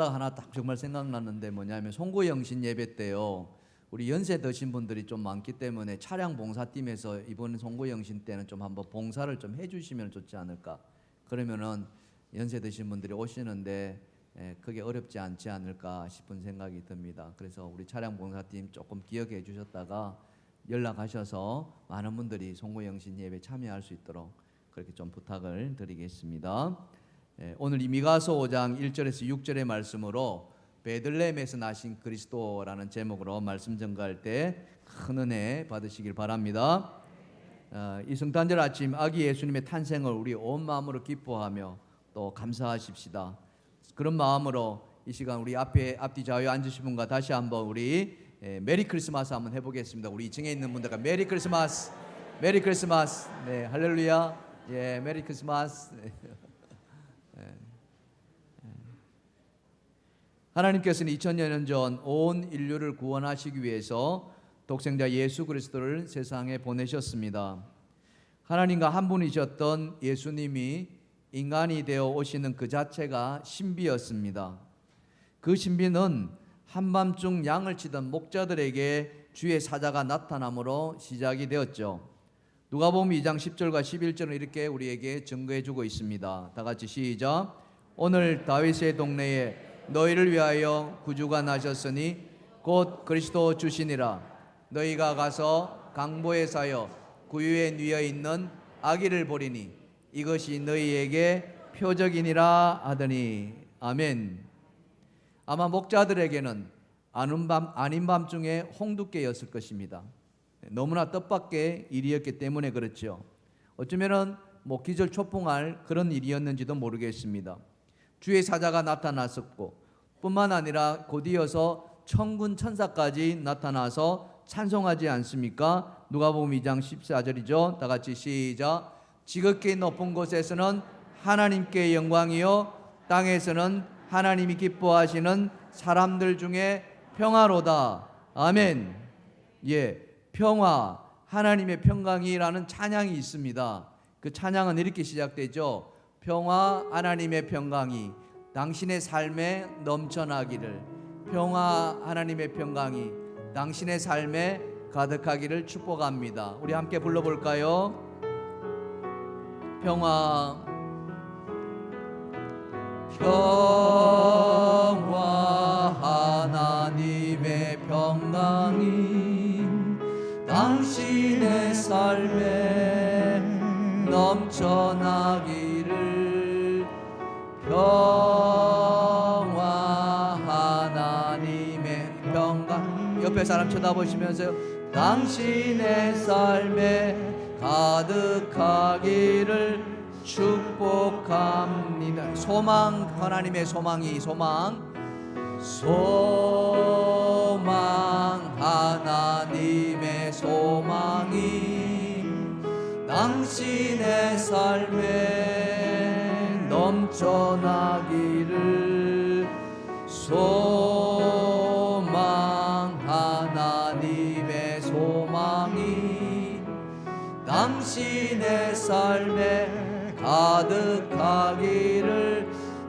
하나 딱 정말 생각났는데 뭐냐면 송구영신 예배 때요, 우리 연세 드신 분들이 좀 많기 때문에 차량 봉사팀에서 이번 송구영신 때는 좀 한번 봉사를 좀 해주시면 좋지 않을까. 그러면은 연세 드신 분들이 오시는데 그게 어렵지 않지 않을까 싶은 생각이 듭니다. 그래서 우리 차량 봉사팀 조금 기억해 주셨다가 연락하셔서 많은 분들이 송구영신 예배 참여할 수 있도록 그렇게 좀 부탁을 드리겠습니다. 오늘 이 미가서 5장 1절에서 6절의 말씀으로 베들레헴에서 나신 그리스도라는 제목으로 말씀 전가할 때 큰 은혜 받으시길 바랍니다. 이 성탄절 아침 아기 예수님의 탄생을 우리 온 마음으로 기뻐하며 또 감사하십시다. 그런 마음으로 이 시간 우리 앞뒤 좌우에 앉으신 분과 다시 한번 우리 메리 크리스마스 한번 해보겠습니다. 우리 2층에 있는 분들과 메리 크리스마스, 메리 크리스마스. 네, 할렐루야. 예, 메리 크리스마스. 하나님께서는 2000년 전 온 인류를 구원하시기 위해서 독생자 예수 그리스도를 세상에 보내셨습니다. 하나님과 한 분이셨던 예수님이 인간이 되어 오시는 그 자체가 신비였습니다. 그 신비는 한밤중 양을 치던 목자들에게 주의 사자가 나타남으로 시작이 되었죠. 누가복음 2장 10절과 11절은 이렇게 우리에게 증거해 주고 있습니다. 다 같이 시작. 오늘 다윗의 동네에 너희를 위하여 구주가 나셨으니 곧 그리스도 주시니라. 너희가 가서 강보에 사여 구유에 뉘어 있는 아기를 보리니 이것이 너희에게 표적이니라 하더니. 아멘. 아마 목자들에게는 아닌 밤중에 홍두깨였을 것입니다. 너무나 뜻밖의 일이었기 때문에 그렇죠. 어쩌면은 기절 초풍할 그런 일이었는지도 모르겠습니다. 주의 사자가 나타났었고 뿐만 아니라 곧이어서 천군 천사까지 나타나서 찬송하지 않습니까? 누가복음 2장 14절이죠. 다 같이 시작. 지극히 높은 곳에서는 하나님께 영광이요 땅에서는 하나님이 기뻐하시는 사람들 중에 평화로다. 아멘. 예, 평화, 하나님의 평강이라는 찬양이 있습니다. 그 찬양은 이렇게 시작되죠. 평화, 하나님의 평강이 당신의 삶에 넘쳐나기를. 평화, 하나님의 평강이 당신의 삶에 가득하기를 축복합니다. 우리 함께 불러볼까요? 평화, 평화, 하나님의 평강이 당신의 삶에 넘쳐나기를. 평화, 하나님의 평강. 옆에 사람 쳐다보시면서 당신의 삶에 가득하기를 축복합니다. 소망, 하나님의 소망이 소망, 하나님의 소망이 당신의 삶에 넘쳐나기를. 소망, 하나님의 소망이 당신의 삶에 가득하기를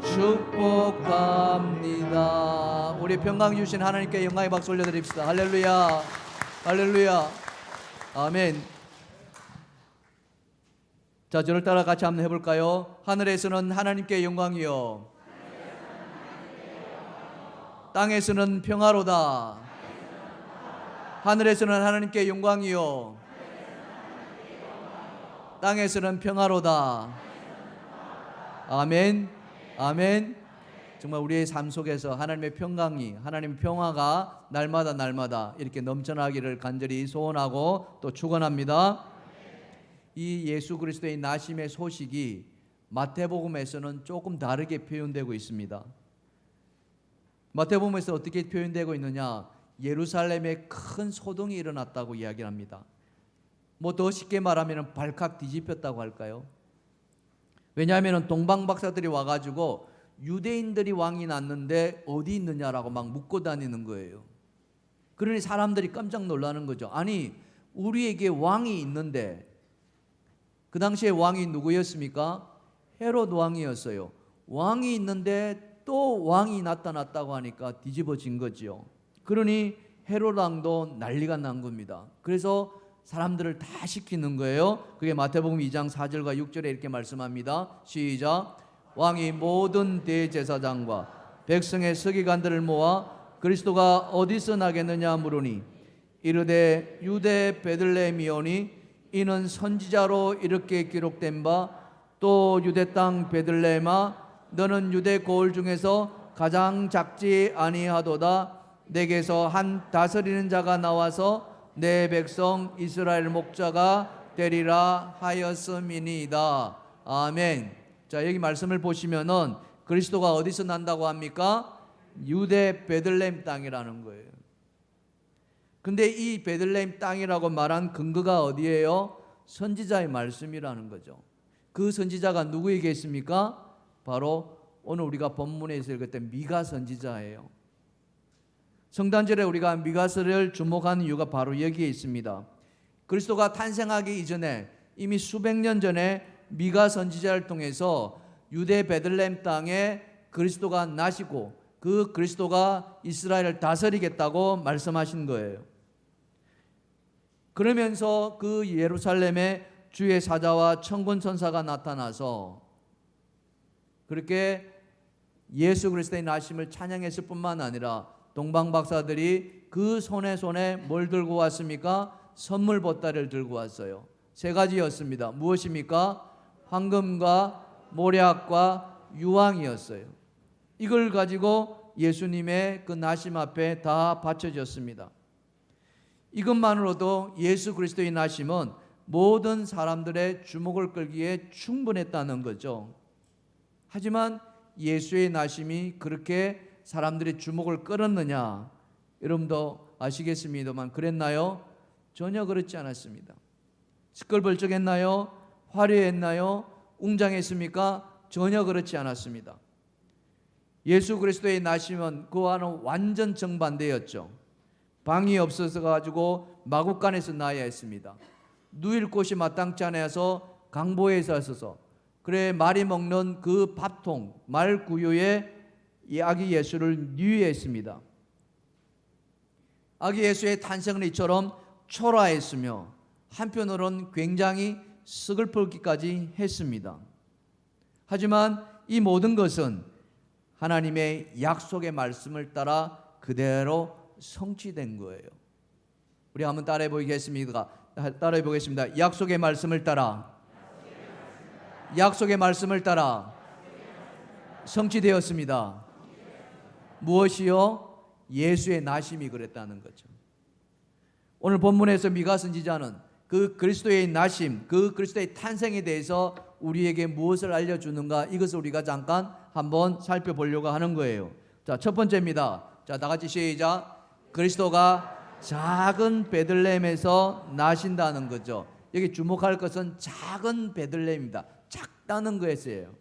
축복합니다. 우리 평강 주신 하나님께 영광의 박수 올려드립시다. 할렐루야, 할렐루야, 아멘. 자, 저를 따라 같이 한번 해볼까요? 하늘에서는 하나님께 영광이요 땅에서는 평화로다. 하늘에서는 하나님께 영광이요 땅에서는 평화로다. 아멘, 아멘. 정말 우리의 삶 속에서 하나님의 평강이, 하나님의 평화가 날마다 이렇게 넘쳐나기를 간절히 소원하고 또 축원합니다. 이 예수 그리스도의 나심의 소식이 마태복음에서는 조금 다르게 표현되고 있습니다. 마태복음에서 어떻게 표현되고 있느냐? 예루살렘에 큰 소동이 일어났다고 이야기합니다. 더 쉽게 말하면 발칵 뒤집혔다고 할까요? 왜냐하면 동방 박사들이 와가지고 유대인들이 왕이 났는데 어디 있느냐라고 막 묻고 다니는 거예요. 그러니 사람들이 깜짝 놀라는 거죠. 아니, 우리에게 왕이 있는데. 그 당시에 왕이 누구였습니까? 헤롯 왕이었어요. 왕이 있는데 또 왕이 나타났다고 하니까 뒤집어진 거지요. 그러니 헤롯 왕도 난리가 난 겁니다. 그래서 사람들을 다 시키는 거예요. 그게 마태복음 2장 4절과 6절에 이렇게 말씀합니다. 시작. 왕이 모든 대제사장과 백성의 서기관들을 모아 그리스도가 어디서 나겠느냐 물으니 이르되 유대 베들레헴이오니 이는 선지자로 이렇게 기록된 바 또 유대 땅 베들레헴아 너는 유대 고을 중에서 가장 작지 아니하도다 내게서 한 다스리는 자가 나와서 내 백성 이스라엘 목자가 되리라 하였음이니이다. 아멘. 자, 여기 말씀을 보시면은 그리스도가 어디서 난다고 합니까? 유대 베들레헴 땅이라는 거예요. 근데 이 베들레헴 땅이라고 말한 근거가 어디예요? 선지자의 말씀이라는 거죠. 그 선지자가 누구에게 있습니까? 바로 오늘 우리가 본문에서 읽었던 미가 선지자예요. 성탄절에 우리가 미가서를 주목하는 이유가 바로 여기에 있습니다. 그리스도가 탄생하기 이전에 이미 수백 년 전에 미가 선지자를 통해서 유대 베들레헴 땅에 그리스도가 나시고 그 그리스도가 이스라엘을 다스리겠다고 말씀하신 거예요. 그러면서 그 예루살렘에 주의 사자와 천군 천사가 나타나서 그렇게 예수 그리스도의 나심을 찬양했을 뿐만 아니라 동방 박사들이 그 손에 뭘 들고 왔습니까? 선물 보따리를 들고 왔어요. 세 가지였습니다. 무엇입니까? 황금과 모략과 유황이었어요. 이걸 가지고 예수님의 그 나심 앞에 다 바쳐졌습니다. 이것만으로도 예수 그리스도의 나심은 모든 사람들의 주목을 끌기에 충분했다는 거죠. 하지만 예수의 나심이 그렇게 사람들의 주목을 끌었느냐? 여러분도 아시겠습니다만 그랬나요? 전혀 그렇지 않았습니다. 시끌벅적했나요? 화려했나요? 웅장했습니까? 전혀 그렇지 않았습니다. 예수 그리스도의 나심은 그와는 완전 정반대였죠. 방이 없어서 가지고 마구간에서 나야 했습니다. 누일 곳이 마땅치 않아서 강보에 있어서 그래 말이 먹는 그 밥통 말 구유에 이 아기 예수를 유의했습니다. 아기 예수의 탄생은 이처럼 초라했으며 한편으로는 굉장히 서글프기까지 했습니다. 하지만 이 모든 것은 하나님의 약속의 말씀을 따라 그대로 성취된 거예요. 우리 한번 따라해 보겠습니다. 약속의 말씀을 따라 성취되었습니다. 무엇이요? 예수의 나심이 그랬다는 거죠. 오늘 본문에서 미가 선지자는 그 그리스도의 나심, 그 그리스도의 탄생에 대해서 우리에게 무엇을 알려주는가, 이것을 우리가 잠깐 한번 살펴보려고 하는 거예요. 자, 첫 번째입니다. 자, 다 같이 시작. 그리스도가 작은 베들레헴에서 나신다는 거죠. 여기 주목할 것은 작은 베들레헴입니다. 작다는 것이에요.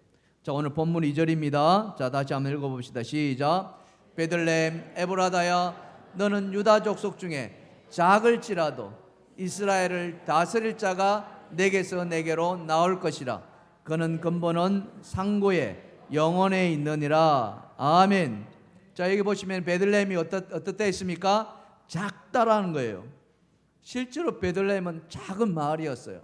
자, 오늘 본문 2절입니다. 자, 다시 한번 읽어봅시다. 시작. 베들레헴 에브라다야 너는 유다 족속 중에 작을지라도 이스라엘을 다스릴 자가 내게서 내게로 나올 것이라. 그는 근본은 상고에 영원에 있느니라. 아멘. 자, 여기 보시면 베들레헴이 어떻다 했습니까? 작다라는 거예요. 실제로 베들레헴은 작은 마을이었어요.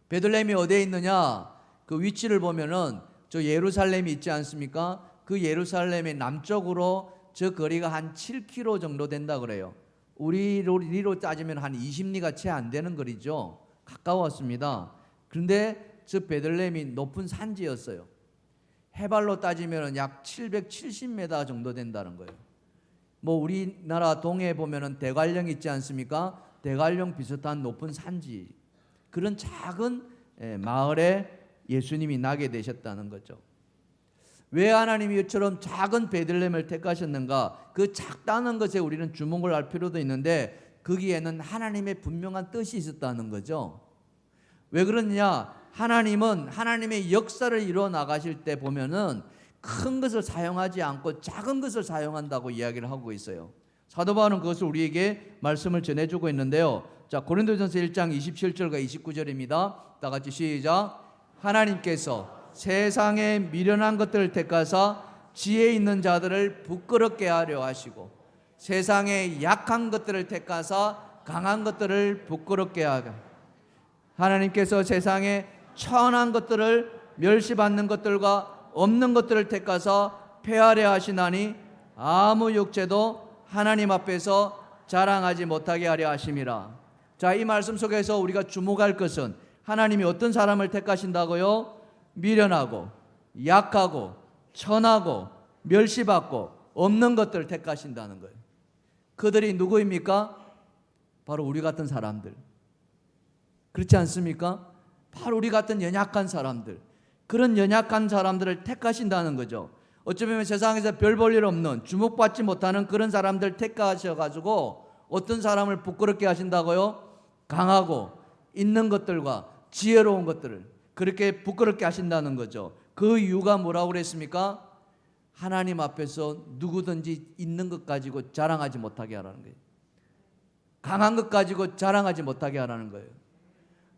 베들레헴이 어디에 있느냐? 그 위치를 보면은 저 예루살렘이 있지 않습니까? 그 예루살렘의 남쪽으로 저 거리가 한 7km 정도 된다 그래요. 우리로 따지면 한 20리가 채 안 되는 거리죠. 가까웠습니다. 그런데 저 베들레헴이 높은 산지였어요. 해발로 따지면 약 770m 정도 된다는 거예요. 뭐 우리나라 동해에 보면은 대관령 있지 않습니까? 대관령 비슷한 높은 산지, 그런 작은 마을에 예수님이 나게 되셨다는 거죠. 왜 하나님이 이처럼 작은 베들레헴을 택하셨는가? 그 작다는 것에 우리는 주목을 할 필요도 있는데 거기에는 하나님의 분명한 뜻이 있었다는 거죠. 왜 그러느냐? 하나님은 하나님의 역사를 이루어 나가실 때 보면은 큰 것을 사용하지 않고 작은 것을 사용한다고 이야기를 하고 있어요. 사도 바울은 그것을 우리에게 말씀을 전해주고 있는데요. 자, 고린도전서 1장 27절과 29절입니다. 다 같이 시작. 하나님께서 세상에 미련한 것들을 택하사 지혜 있는 자들을 부끄럽게 하려 하시고 세상의 약한 것들을 택하사 강한 것들을 부끄럽게 하게. 하나님께서 세상에 천한 것들을 멸시받는 것들과 없는 것들을 택하사 폐하려 하시나니 아무 육체도 하나님 앞에서 자랑하지 못하게 하려 하심이라. 자, 이 말씀 속에서 우리가 주목할 것은 하나님이 어떤 사람을 택하신다고요? 미련하고 약하고 천하고 멸시받고 없는 것들을 택하신다는 거예요. 그들이 누구입니까? 바로 우리 같은 사람들. 그렇지 않습니까? 바로 우리 같은 연약한 사람들, 그런 연약한 사람들을 택하신다는 거죠. 어쩌면 세상에서 별 볼 일 없는, 주목받지 못하는 그런 사람들 택하셔가지고 어떤 사람을 부끄럽게 하신다고요? 강하고 있는 것들과 지혜로운 것들을 그렇게 부끄럽게 하신다는 거죠. 그 이유가 뭐라고 그랬습니까? 하나님 앞에서 누구든지 있는 것 가지고 자랑하지 못하게 하라는 거예요. 강한 것 가지고 자랑하지 못하게 하라는 거예요.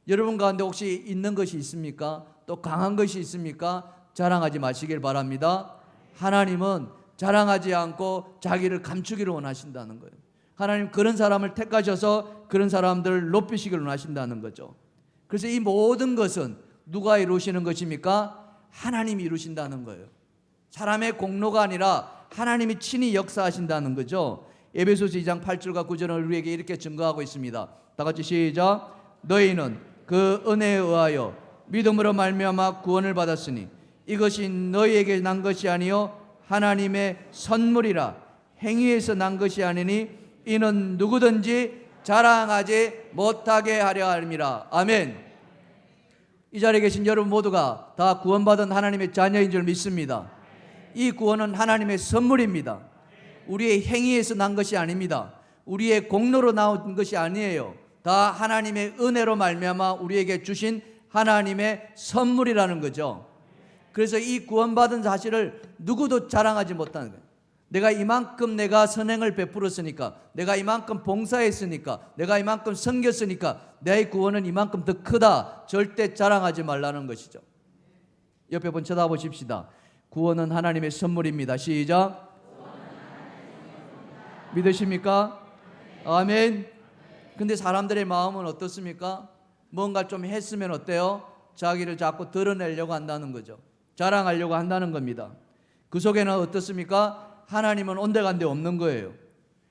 여러분 가운데 혹시 있는 것이 있습니까? 또 강한 것이 있습니까? 자랑하지 마시길 바랍니다. 하나님은 자랑하지 않고 자기를 감추기를 원하신다는 거예요. 하나님 그런 사람을 택하셔서 그런 사람들을 높이시기를 원하신다는 거죠. 그래서 이 모든 것은 누가 이루시는 것입니까? 하나님이 이루신다는 거예요. 사람의 공로가 아니라 하나님이 친히 역사하신다는 거죠. 에베소서 2장 8절과 9절은 우리에게 이렇게 증거하고 있습니다. 다 같이 시작. 너희는 그 은혜에 의하여 믿음으로 말미암아 구원을 받았으니 이것이 너희에게 난 것이 아니요 하나님의 선물이라. 행위에서 난 것이 아니니 이는 누구든지 자랑하지 못하게 하려 함이라. 아멘. 이 자리에 계신 여러분 모두가 다 구원받은 하나님의 자녀인 줄 믿습니다. 이 구원은 하나님의 선물입니다. 우리의 행위에서 난 것이 아닙니다. 우리의 공로로 나온 것이 아니에요. 다 하나님의 은혜로 말미암아 우리에게 주신 하나님의 선물이라는 거죠. 그래서 이 구원받은 사실을 누구도 자랑하지 못하는 거예요. 내가 이만큼 내가 선행을 베풀었으니까, 내가 이만큼 봉사했으니까, 내가 이만큼 섬겼으니까 내 구원은 이만큼 더 크다. 절대 자랑하지 말라는 것이죠. 옆에 분 쳐다보십시다. 구원은 하나님의 선물입니다. 시작. 믿으십니까? 아멘. 근데 사람들의 마음은 어떻습니까? 뭔가 좀 했으면 어때요? 자기를 자꾸 드러내려고 한다는 거죠. 자랑하려고 한다는 겁니다. 그 속에는 어떻습니까? 하나님은 온데간데 없는 거예요.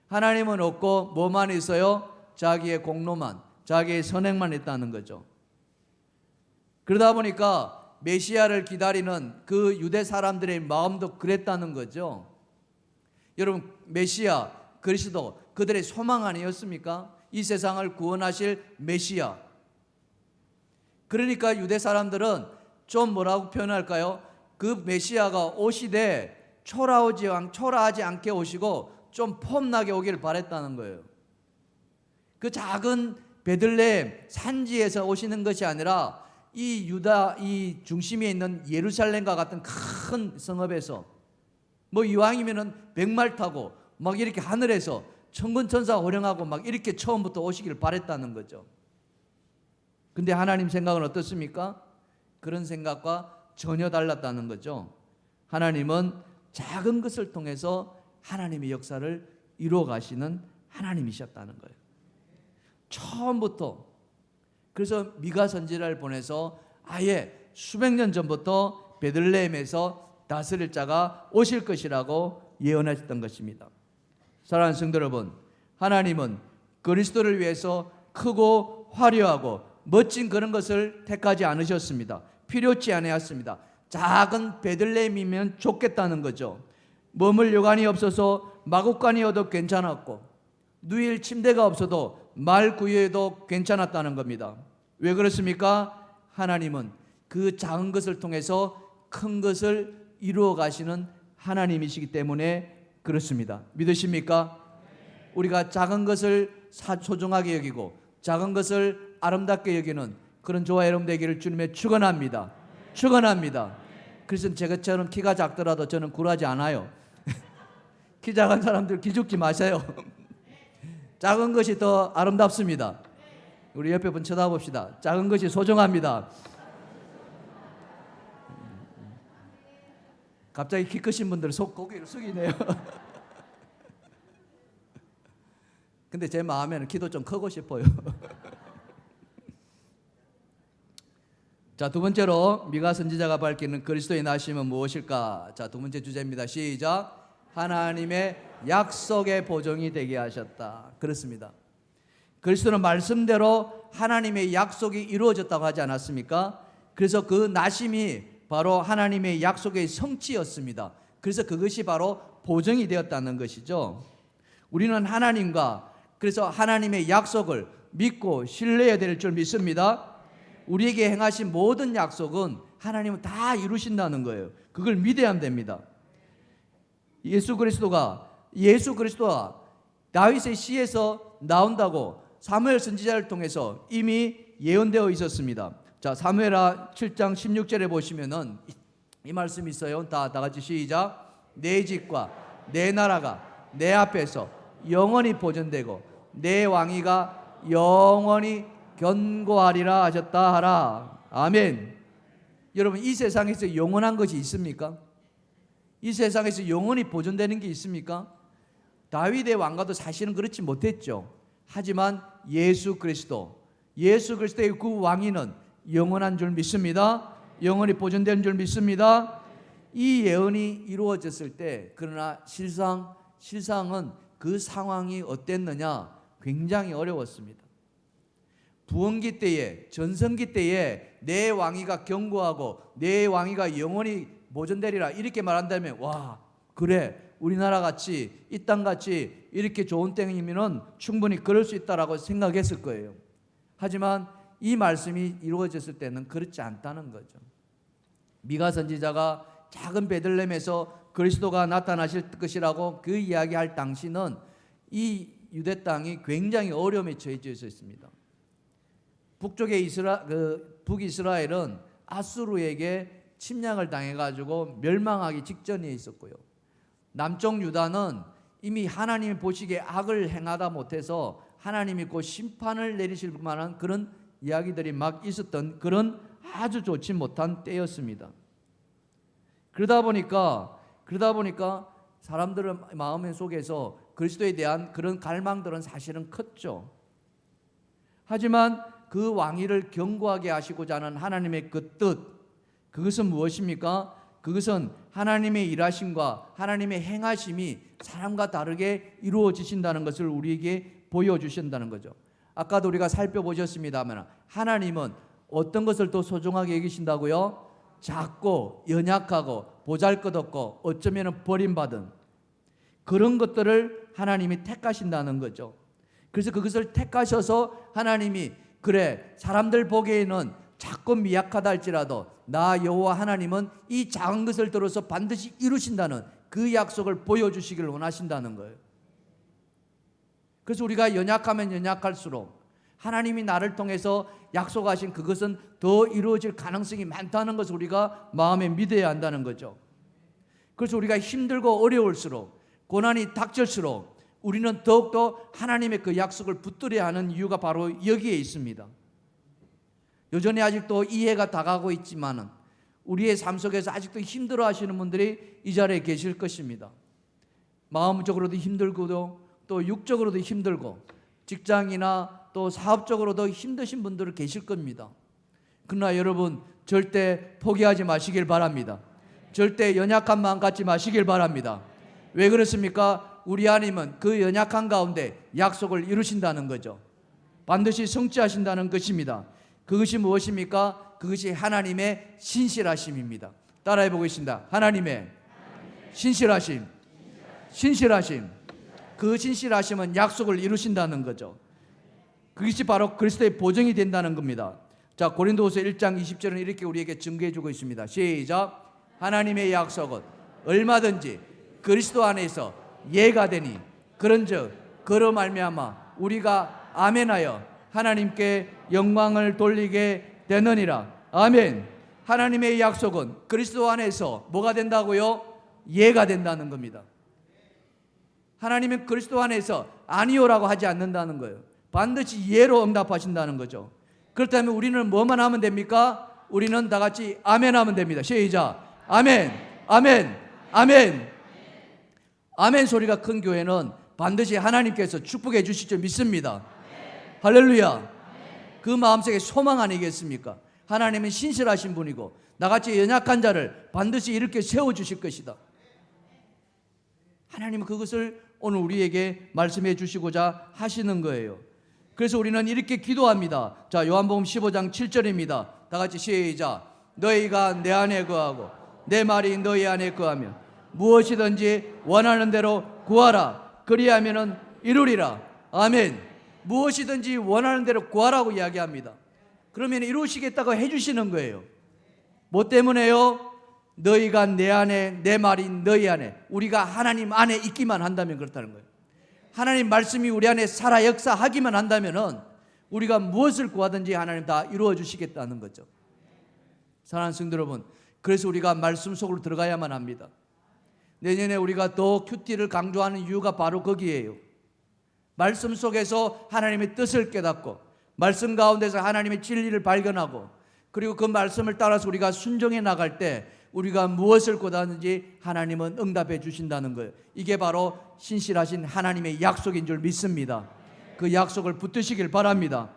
하나님은 없고 뭐만 있어요? 자기의 공로만, 자기의 선행만 있다는 거죠. 그러다 보니까 메시아를 기다리는 그 유대 사람들의 마음도 그랬다는 거죠. 여러분, 메시아, 그리스도, 그들의 소망 아니었습니까? 이 세상을 구원하실 메시아. 그러니까 유대 사람들은 좀 뭐라고 표현할까요? 그 메시아가 오시되 초라하지 않게 오시고 좀 폼나게 오기를 바랬다는 거예요. 그 작은 베들레헴 산지에서 오시는 것이 아니라 이 유다 이 중심에 있는 예루살렘과 같은 큰 성읍에서 뭐 이왕이면은 백말 타고 막 이렇게 하늘에서 천군 천사 호령하고 막 이렇게 처음부터 오시기를 바랬다는 거죠. 근데 하나님 생각은 어떻습니까? 그런 생각과 전혀 달랐다는 거죠. 하나님은 작은 것을 통해서 하나님의 역사를 이루어 가시는 하나님이셨다는 거예요. 처음부터. 그래서 미가 선지자를 보내서 아예 수백 년 전부터 베들레헴에서 다스릴 자가 오실 것이라고 예언하셨던 것입니다. 사랑하는 성도 여러분, 하나님은 그리스도를 위해서 크고 화려하고 멋진 그런 것을 택하지 않으셨습니다. 필요치 않았습니다. 작은 베들레헴이면 좋겠다는 거죠. 머물 여관이 없어서 마구간이어도 괜찮았고 누일 침대가 없어도 말 구유해도 괜찮았다는 겁니다. 왜 그렇습니까? 하나님은 그 작은 것을 통해서 큰 것을 이루어 가시는 하나님이시기 때문에 그렇습니다. 믿으십니까? 우리가 작은 것을 소중하게 여기고 작은 것을 아름답게 여기는 그런 저와 여러분 되기를 주님의 축원합니다. 축원합니다. 그래서 제가처럼 키가 작더라도 저는 굴하지 않아요. 키 작은 사람들 기죽지 마세요. 작은 것이 더 아름답습니다. 우리 옆에 분 쳐다봅시다. 작은 것이 소중합니다. 갑자기 키 크신 분들 속 고개를 숙이네요. 근데 제 마음에는 키도 좀 크고 싶어요. 자, 두 번째로 미가 선지자가 밝히는 그리스도의 나심은 무엇일까? 자, 두 번째 주제입니다. 시작. 하나님의 약속의 보증이 되게 하셨다. 그렇습니다. 그리스도는 말씀대로 하나님의 약속이 이루어졌다고 하지 않았습니까? 그래서 그 나심이 바로 하나님의 약속의 성취였습니다. 그래서 그것이 바로 보증이 되었다는 것이죠. 우리는 하나님과 그래서 하나님의 약속을 믿고 신뢰해야 될 줄 믿습니다. 우리에게 행하신 모든 약속은 하나님은 다 이루신다는 거예요. 그걸 믿어야 됩니다. 예수 그리스도가 다윗의 시에서 나온다고 사무엘 선지자를 통해서 이미 예언되어 있었습니다. 자, 사무엘하 7장 16절에 보시면은 이 말씀이 있어요. 다 같이 시작. 내 집과 내 나라가 내 앞에서 영원히 보존되고 내 왕위가 영원히 견고하리라 하셨다 하라. 아멘. 여러분, 이 세상에서 영원한 것이 있습니까? 이 세상에서 영원히 보존되는 게 있습니까? 다윗의 왕가도 사실은 그렇지 못했죠. 하지만 예수 그리스도의 그 왕위는 영원한 줄 믿습니다. 영원히 보존되는 줄 믿습니다. 이 예언이 이루어졌을 때, 그러나 실상은 그 상황이 어땠느냐? 굉장히 어려웠습니다. 부흥기 때에, 전성기 때에 내 왕위가 견고하고 내 왕위가 영원히 보존되리라 이렇게 말한다면, 와, 그래, 우리나라 같이 이 땅 같이 이렇게 좋은 땅이면 충분히 그럴 수 있다라고 생각했을 거예요. 하지만 이 말씀이 이루어졌을 때는 그렇지 않다는 거죠. 미가 선지자가 작은 베들레헴에서 그리스도가 나타나실 것이라고 그 이야기할 당시는 이 유대 땅이 굉장히 어려움에 처해져 있었습니다. 북쪽의 북이스라엘은 아수르에게 침략을 당해가지고 멸망하기 직전에 있었고요. 남쪽 유다는 이미 하나님이 보시기에 악을 행하다 못해서 하나님이 곧 심판을 내리실 만한 그런 이야기들이 막 있었던 그런 아주 좋지 못한 때였습니다. 그러다 보니까 사람들의 마음 속에서 그리스도에 대한 그런 갈망들은 사실은 컸죠. 하지만 그 왕위를 견고하게 하시고자 하는 하나님의 그 뜻, 그것은 무엇입니까? 그것은 하나님의 일하심과 하나님의 행하심이 사람과 다르게 이루어지신다는 것을 우리에게 보여주신다는 거죠. 아까도 우리가 살펴보셨습니다만 하나님은 어떤 것을 더 소중하게 여기신다고요? 작고 연약하고 보잘것없고 어쩌면 버림받은 그런 것들을 하나님이 택하신다는 거죠. 그래서 그것을 택하셔서 하나님이 그래, 사람들 보기에는 작고 미약하다 할지라도 나 여호와 하나님은 이 작은 것을 들어서 반드시 이루신다는 그 약속을 보여주시기를 원하신다는 거예요. 그래서 우리가 연약하면 연약할수록 하나님이 나를 통해서 약속하신 그것은 더 이루어질 가능성이 많다는 것을 우리가 마음에 믿어야 한다는 거죠. 그래서 우리가 힘들고 어려울수록, 고난이 닥칠수록 우리는 더욱더 하나님의 그 약속을 붙들어야 하는 이유가 바로 여기에 있습니다. 여전히 아직도 이해가 다가오고 있지만은 우리의 삶 속에서 아직도 힘들어 하시는 분들이 이 자리에 계실 것입니다. 마음적으로도 힘들고도 또 육적으로도 힘들고 직장이나 또 사업적으로도 힘드신 분들 계실 겁니다. 그러나 여러분, 절대 포기하지 마시길 바랍니다. 절대 연약한 마음 갖지 마시길 바랍니다. 왜 그렇습니까? 우리 하나님은 그 연약한 가운데 약속을 이루신다는 거죠. 반드시 성취하신다는 것입니다. 그것이 무엇입니까? 그것이 하나님의 신실하심입니다. 따라해 보겠습니다. 하나님의 신실하심. 그 신실하심은 약속을 이루신다는 거죠. 그것이 바로 그리스도의 보증이 된다는 겁니다. 자, 고린도후서 1장 20절은 이렇게 우리에게 증거해 주고 있습니다. 시작. 하나님의 약속은 얼마든지 그리스도 안에서 예가 되니 그런즉 그로 말미암아 우리가 아멘하여 하나님께 영광을 돌리게 되느니라. 아멘. 하나님의 약속은 그리스도 안에서 뭐가 된다고요? 예가 된다는 겁니다. 하나님은 그리스도 안에서 아니오라고 하지 않는다는 거예요. 반드시 예로 응답하신다는 거죠. 그렇다면 우리는 뭐만 하면 됩니까? 우리는 다 같이 아멘 하면 됩니다. 시작. 아멘, 아멘, 아멘. 아멘 소리가 큰 교회는 반드시 하나님께서 축복해 주실 줄 믿습니다. 할렐루야. 그 마음속에 소망 아니겠습니까? 하나님은 신실하신 분이고 나같이 연약한 자를 반드시 일으켜 세워주실 것이다. 하나님은 그것을 오늘 우리에게 말씀해 주시고자 하시는 거예요. 그래서 우리는 이렇게 기도합니다. 자, 요한복음 15장 7절입니다. 다 같이 시작. 너희가 내 안에 거하고 내 말이 너희 안에 거하면 무엇이든지 원하는 대로 구하라. 그리하면은 이루리라. 아멘. 무엇이든지 원하는 대로 구하라고 이야기합니다. 그러면 이루시겠다고 해주시는 거예요. 뭐 때문에요? 너희가 내 안에, 내 말이 너희 안에, 우리가 하나님 안에 있기만 한다면 그렇다는 거예요. 하나님 말씀이 우리 안에 살아 역사하기만 한다면은 우리가 무엇을 구하든지 하나님 다 이루어 주시겠다는 거죠. 사랑하는 성도 여러분, 그래서 우리가 말씀 속으로 들어가야만 합니다. 내년에 우리가 더 큐티를 강조하는 이유가 바로 거기에요. 말씀 속에서 하나님의 뜻을 깨닫고 말씀 가운데서 하나님의 진리를 발견하고 그리고 그 말씀을 따라서 우리가 순종해 나갈 때 우리가 무엇을 구하든지 하나님은 응답해 주신다는 거예요. 이게 바로 신실하신 하나님의 약속인 줄 믿습니다. 그 약속을 붙드시길 바랍니다.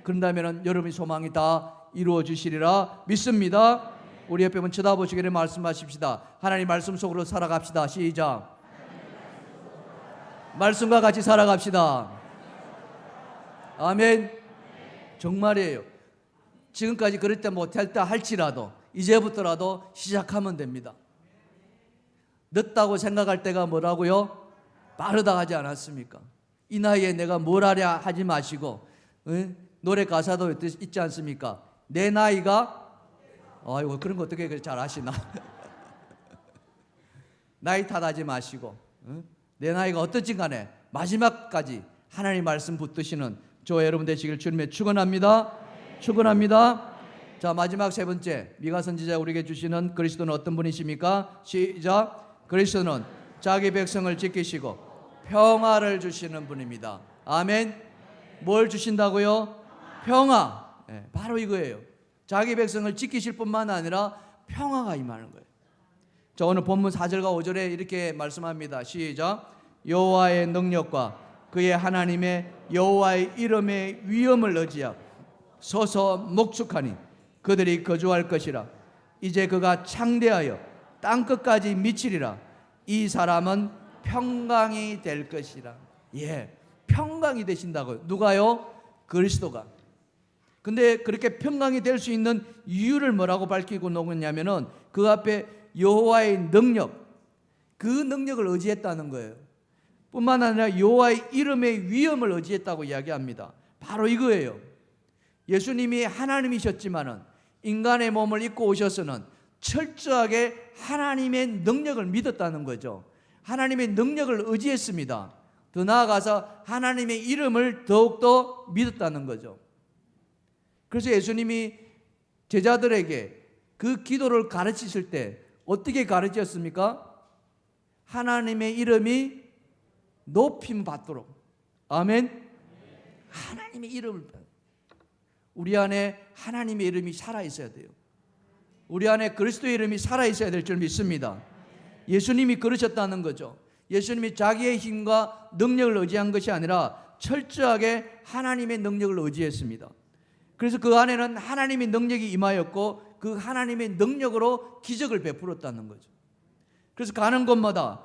그런다면 여러분의 소망이 다 이루어 주시리라 믿습니다. 우리 옆에 분 쳐다보시기를 말씀하십시다. 하나님 말씀 속으로 살아갑시다. 시작. 말씀과 같이 살아갑시다. 아멘. 정말이에요. 지금까지 그럴 때 못했다 할지라도 이제부터라도 시작하면 됩니다. 늦다고 생각할 때가 뭐라고요? 빠르다 하지 않았습니까? 이 나이에 내가 뭘 하랴 하지 마시고 노래 가사도 있지 않습니까? 내 나이가 아이고 그런 거 어떻게 잘 아시나? 나이 탓하지 마시고 내 나이가 어떻든 간에 마지막까지 하나님 말씀 붙드시는 저와 여러분 되시길 주님의 축원합니다. 축원합니다. 자, 마지막 세 번째, 미가 선지자 우리에게 주시는 그리스도는 어떤 분이십니까? 시작. 그리스도는 자기 백성을 지키시고 평화를 주시는 분입니다. 아멘. 뭘 주신다고요? 평화. 네, 바로 이거예요. 자기 백성을 지키실 뿐만 아니라 평화가 임하는 거예요. 자, 오늘 본문 4절과 5절에 이렇게 말씀합니다. 시작. 여호와의 능력과 그의 하나님의 여호와의 이름의 위엄을 의지하고 서서 목축하니 그들이 거주할 것이라. 이제 그가 창대하여 땅끝까지 미치리라. 이 사람은 평강이 될 것이라. 예, 평강이 되신다고요. 누가요? 그리스도가. 근데 그렇게 평강이 될 수 있는 이유를 뭐라고 밝히고 놓았냐면은 그 앞에 여호와의 능력, 그 능력을 의지했다는 거예요. 뿐만 아니라 여호와의 이름의 위엄을 의지했다고 이야기합니다. 바로 이거예요. 예수님이 하나님이셨지만은 인간의 몸을 입고 오셔서는 철저하게 하나님의 능력을 믿었다는 거죠. 하나님의 능력을 의지했습니다. 더 나아가서 하나님의 이름을 더욱더 믿었다는 거죠. 그래서 예수님이 제자들에게 그 기도를 가르치실 때 어떻게 가르쳤습니까? 하나님의 이름이 높임 받도록. 아멘. 하나님의 이름을, 우리 안에 하나님의 이름이 살아 있어야 돼요. 우리 안에 그리스도의 이름이 살아 있어야 될 줄 믿습니다. 예수님이 그러셨다는 거죠. 예수님이 자기의 힘과 능력을 의지한 것이 아니라 철저하게 하나님의 능력을 의지했습니다. 그래서 그 안에는 하나님의 능력이 임하였고 그 하나님의 능력으로 기적을 베풀었다는 거죠. 그래서 가는 곳마다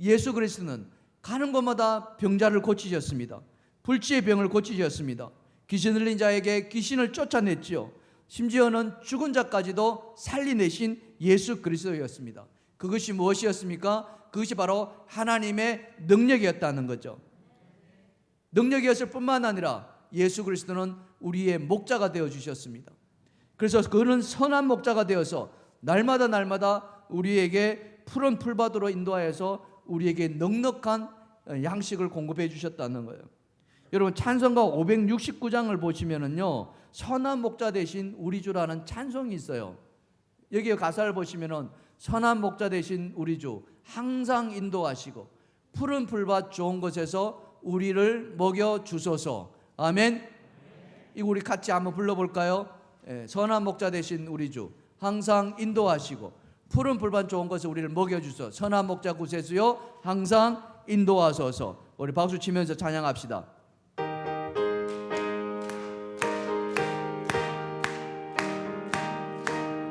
예수 그리스도는 가는 곳마다 병자를 고치셨습니다. 불치의 병을 고치셨습니다. 귀신 들린 자에게 귀신을 쫓아냈지요. 심지어는 죽은 자까지도 살리내신 예수 그리스도였습니다. 그것이 무엇이었습니까? 그것이 바로 하나님의 능력이었다는 거죠. 능력이었을 뿐만 아니라 예수 그리스도는 우리의 목자가 되어 주셨습니다. 그래서 그는 선한 목자가 되어서 날마다 우리에게 푸른 풀밭으로 인도하여서 우리에게 넉넉한 양식을 공급해 주셨다는 거예요. 여러분 찬송가 569장을 보시면은요, 선한 목자 대신 우리 주라는 찬송이 있어요. 여기 가사를 보시면은 선한 목자 대신 우리 주 항상 인도하시고 푸른 풀밭 좋은 곳에서 우리를 먹여 주소서. 아멘. 이거 우리 같이 한번 불러볼까요? 선한 목자 되신 우리 주 항상 인도하시고 푸른 불밭 좋은 것을 우리를 먹여주소. 선한 목자 구세주여 항상 인도하소서. 우리 박수 치면서 찬양합시다.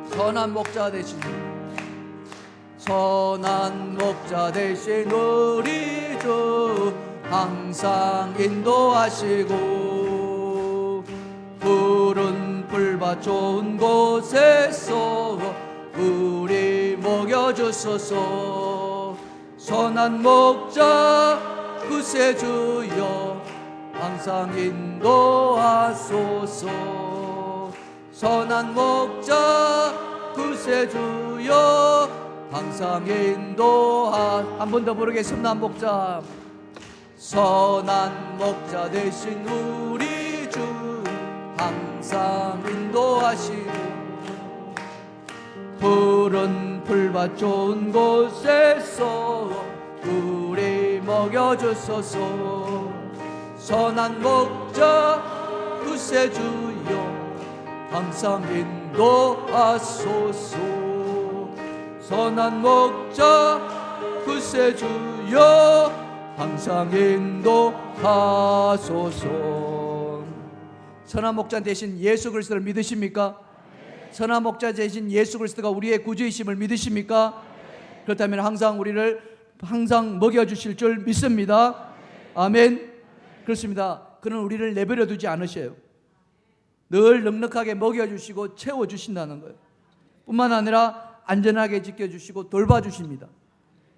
선한 목자 되신 우리 주 항상 인도하시고 푸른 풀밭 좋은 곳에서 우리 먹여주소서. 선한 목자 구세주여 항상 인도하소서. 선한 목자 구세주여 항상 한 번 더 부르겠습니다. 목자 선한 목자 되신 우리 주 항상 인도하시고 푸른 풀밭 좋은 곳에서 우리 먹여주소서. 선한 목자 구세주여 항상 인도하소서. 선한 목자 구세주여 항상 인도하소서. 선한 목자 대신 예수 그리스도를 믿으십니까? 선한 목자 대신 예수 그리스도가 우리의 구주이심을 믿으십니까? 그렇다면 항상 우리를 항상 먹여주실 줄 믿습니다. 아멘. 그렇습니다. 그는 우리를 내버려 두지 않으셔요. 늘 넉넉하게 먹여주시고 채워주신다는 거예요. 뿐만 아니라 안전하게 지켜주시고 돌봐주십니다.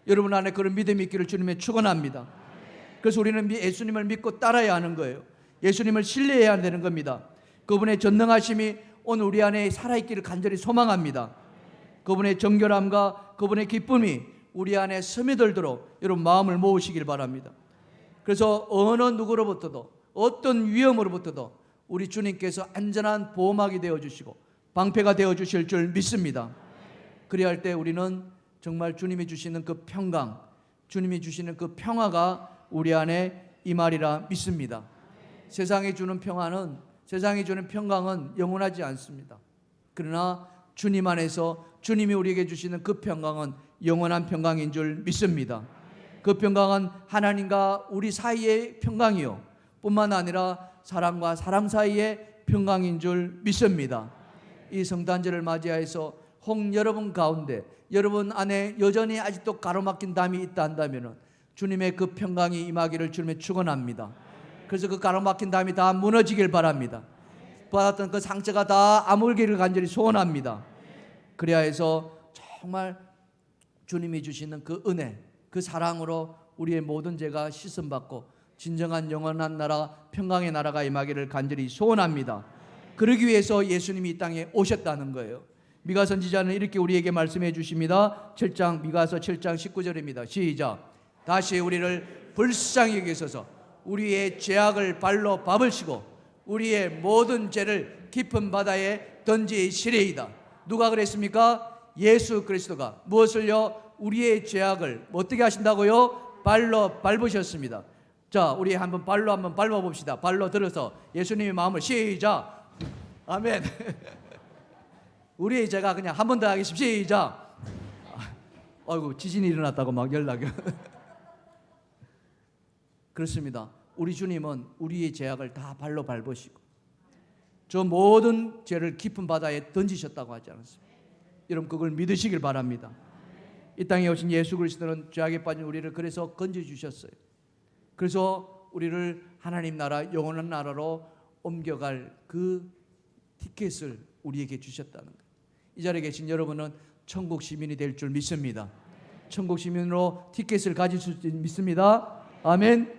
여러분 안에 그런 믿음이 있기를 주님의 축원합니다. 그래서 우리는 예수님을 믿고 따라야 하는 거예요. 예수님을 신뢰해야 되는 겁니다. 그분의 전능하심이 오늘 우리 안에 살아있기를 간절히 소망합니다. 그분의 정결함과 그분의 기쁨이 우리 안에 스며들도록 여러분 마음을 모으시길 바랍니다. 그래서 어느 누구로부터도 어떤 위험으로부터도 우리 주님께서 안전한 보호막이 되어주시고 방패가 되어주실 줄 믿습니다. 그래야 할 때 우리는 정말 주님이 주시는 그 평강, 주님이 주시는 그 평화가 우리 안에 임하리라 믿습니다. 세상이 주는 평화는, 세상이 주는 평강은 영원하지 않습니다. 그러나 주님 안에서 주님이 우리에게 주시는 그 평강은 영원한 평강인 줄 믿습니다. 그 평강은 하나님과 우리 사이의 평강이요 뿐만 아니라 사람과 사람 사이의 평강인 줄 믿습니다. 이 성탄절을 맞이해서 혹 여러분 가운데 여러분 안에 여전히 아직도 가로막힌 담이 있다 한다면 주님의 그 평강이 임하기를 주님의 축원합니다. 그래서 그 가로막힌 담이 다 무너지길 바랍니다. 받았던 그 상처가 다 아물기를 간절히 소원합니다. 그래야 해서 정말 주님이 주시는 그 은혜, 그 사랑으로 우리의 모든 죄가 씻음받고 진정한 영원한 나라, 평강의 나라가 임하기를 간절히 소원합니다. 그러기 위해서 예수님이 이 땅에 오셨다는 거예요. 미가 선지자는 이렇게 우리에게 말씀해 주십니다. 미가서 7장 19절입니다. 시작. 다시 우리를 불쌍히 여기소서. 우리의 죄악을 발로 밟으시고 우리의 모든 죄를 깊은 바다에 던지시리이다. 누가 그랬습니까? 예수 그리스도가 무엇을요? 우리의 죄악을 어떻게 하신다고요? 발로 밟으셨습니다. 자, 우리 발로 한번 밟아봅시다. 발로 들어서 예수님의 마음을 시작. 아멘. 우리의 죄가 그냥 한 번 더 하겠습니다. 시작. 아이고 지진이 일어났다고 막 연락이. 그렇습니다. 우리 주님은 우리의 죄악을 다 발로 밟으시고 저 모든 죄를 깊은 바다에 던지셨다고 하지 않았습니까? 여러분 그걸 믿으시길 바랍니다. 이 땅에 오신 예수 그리스도는 죄악에 빠진 우리를 그래서 건져주셨어요. 그래서 우리를 하나님 나라 영원한 나라로 옮겨갈 그 티켓을 우리에게 주셨다는 거예요. 이 자리에 계신 여러분은 천국 시민이 될 줄 믿습니다. 천국 시민으로 티켓을 가질 수 믿습니다. 아멘.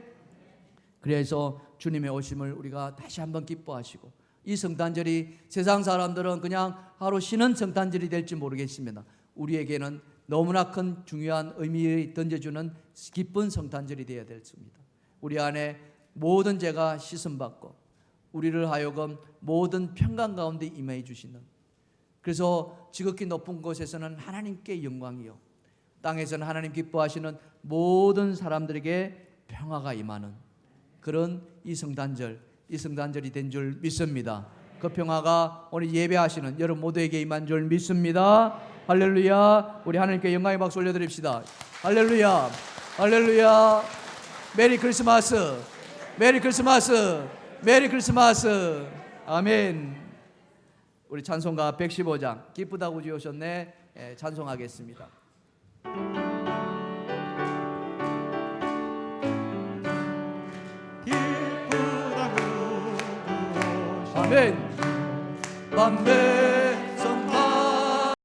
그래서 주님의 오심을 우리가 다시 한번 기뻐하시고 이 성탄절이 세상 사람들은 그냥 하루 쉬는 성탄절이 될지 모르겠습니다. 우리에게는 너무나 큰 중요한 의미를 던져주는 기쁜 성탄절이 되어야 됐습니다. 우리 안에 모든 죄가 씻음받고 우리를 하여금 모든 평강 가운데 임해 주시는, 그래서 지극히 높은 곳에서는 하나님께 영광이요 땅에서는 하나님 기뻐하시는 모든 사람들에게 평화가 임하는 그런 이 성탄절이 된 줄 믿습니다. 그 평화가 오늘 예배하시는 여러분 모두에게 임한 줄 믿습니다. 할렐루야. 우리 하나님께 영광의 박수 올려드립시다. 할렐루야. 할렐루야. 메리 크리스마스. 메리 크리스마스. 메리 크리스마스. 아멘. 우리 찬송가 115장 기쁘다고 지으셨네. 찬송하겠습니다. 기쁘다고 아멘. 아멘.